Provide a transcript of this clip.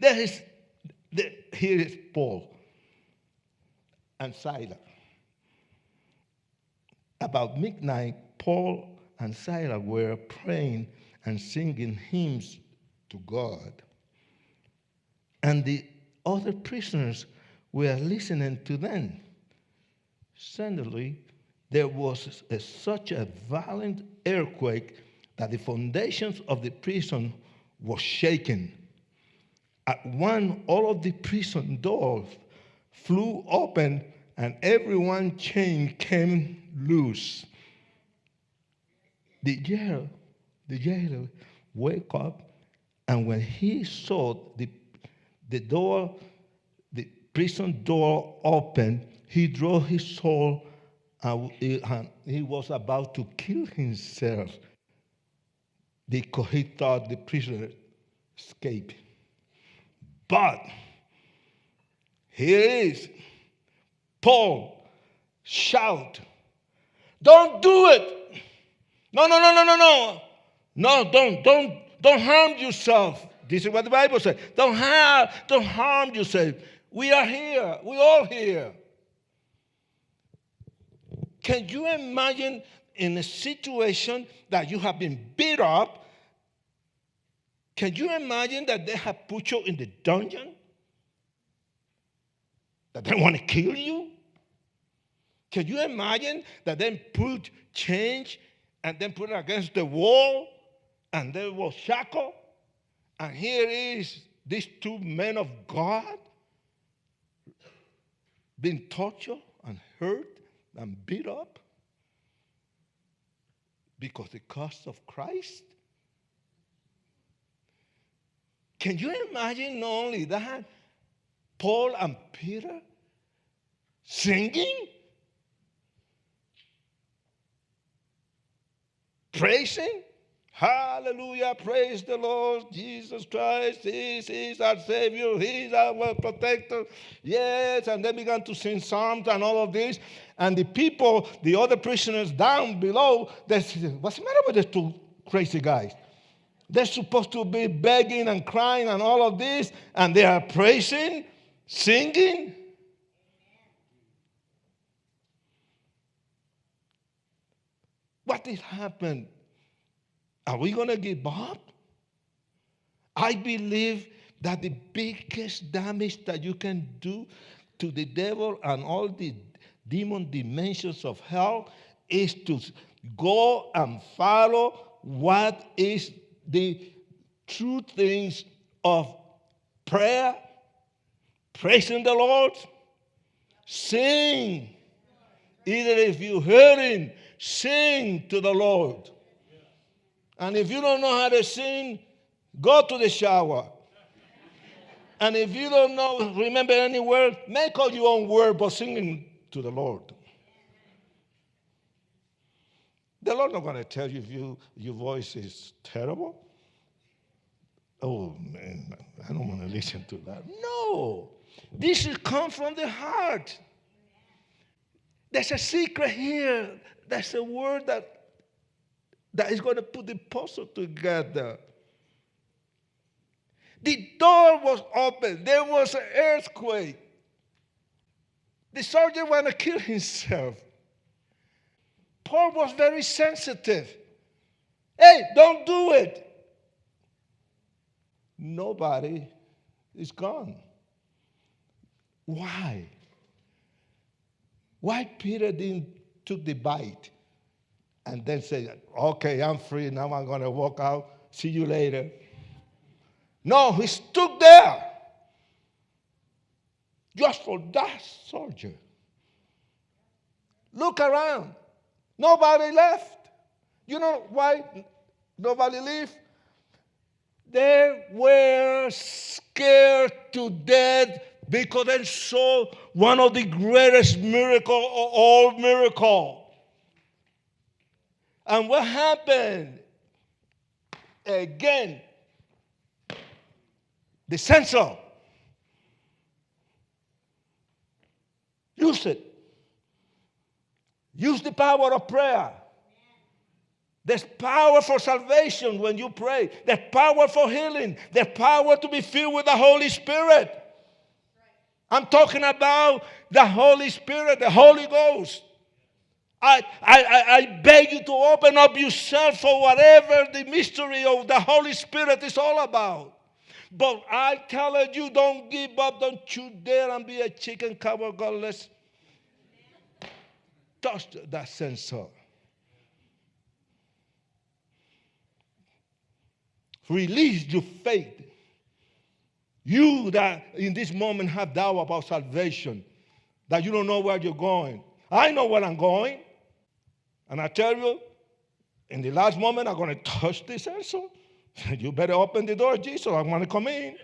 Here is Paul and Silas. About midnight, Paul and Silas were praying and singing hymns to God. And the other prisoners were listening to them. Suddenly, there was such a violent earthquake that the foundations of the prison were shaken. At once, all of the prison doors flew open and everyone's chain came loose. The jailer woke up, and when he saw the prison door open, he drew his sword and he was about to kill himself because he thought the prisoner escaped. But here is Paul shout, "Don't do it! No, no, no, no, no, no! No, don't harm yourself." This is what the Bible says. Don't harm yourself. We are here. We're all here. Can you imagine in a situation that you have been beat up? Can you imagine that they have put you in the dungeon? That they want to kill you? Can you imagine that they put chains and then put it against the wall and they were shackled? And here is these two men of God being tortured and hurt and beat up because the cost of Christ. Can you imagine not only that, Paul and Peter singing, praising? Hallelujah, praise the Lord Jesus Christ. He is our Savior. He is our protector. Yes, and they began to sing psalms and all of this. And the people, the other prisoners down below, they said, "What's the matter with these two crazy guys? They're supposed to be begging and crying and all of this, and they are praising, singing." What did happen? Are we going to give up? I believe that the biggest damage that you can do to the devil and all the demon dimensions of hell is to go and follow what is the true things of prayer, praising the Lord, sing. Either if you're hurting, sing to the Lord. And if you don't know how to sing, go to the shower. And if you don't know, remember any word, make all your own word, but singing to the Lord. The Lord not going to tell you if your voice is terrible. Oh, man, I don't want to listen to that. No. This will come from the heart. There's a secret here. There's a word that is going to put the puzzle together. The door was open. There was an earthquake. The soldier wanted to kill himself. Paul was very sensitive. Hey, don't do it. Nobody is gone. Why? Why Peter didn't took the bite and then say, "Okay, I'm free. Now I'm going to walk out. See you later." No, he stood there just for that soldier. Look around. Nobody left. You know why nobody left? They were scared to death because they saw one of the greatest miracles of all miracles. And what happened? Again, the sensor. Use it. Use the power of prayer. There's power for salvation when you pray. There's power for healing. There's power to be filled with the Holy Spirit. I'm talking about the Holy Spirit, the Holy Ghost. I beg you to open up yourself for whatever the mystery of the Holy Spirit is all about. But I tell you, don't give up. Don't you dare and be a chicken cover. God, let's touch that sensor. Release your faith. You that in this moment have doubt about salvation, that you don't know where you're going. I know where I'm going. And I tell you, in the last moment, I'm going to touch this sensor. You better open the door, Jesus. I want to come in.